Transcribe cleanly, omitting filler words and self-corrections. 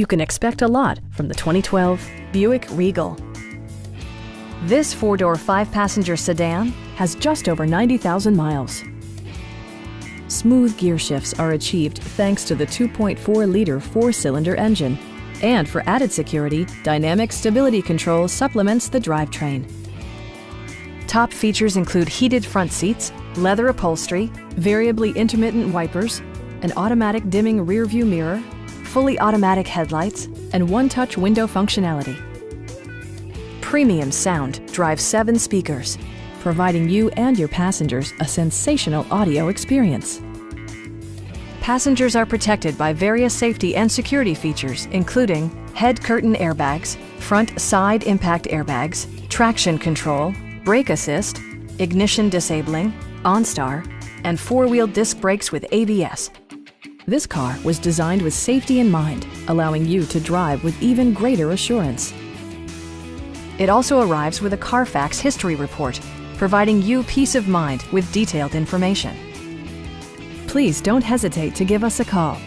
You can expect a lot from the 2012 Buick Regal. This four-door, five-passenger sedan has just over 90,000 miles. Smooth gear shifts are achieved thanks to the 2.4-liter four-cylinder engine. And for added security, dynamic stability control supplements the drivetrain. Top features include heated front seats, leather upholstery, variably intermittent wipers, an automatic dimming rear-view mirror, fully automatic headlights, and one-touch window functionality. Premium sound drives 7 speakers, providing you and your passengers a sensational audio experience. Passengers are protected by various safety and security features, including head curtain airbags, front side impact airbags, traction control, brake assist, ignition disabling, OnStar, and 4-wheel disc brakes with ABS. This car was designed with safety in mind, allowing you to drive with even greater assurance. It also arrives with a Carfax history report, providing you peace of mind with detailed information. Please don't hesitate to give us a call.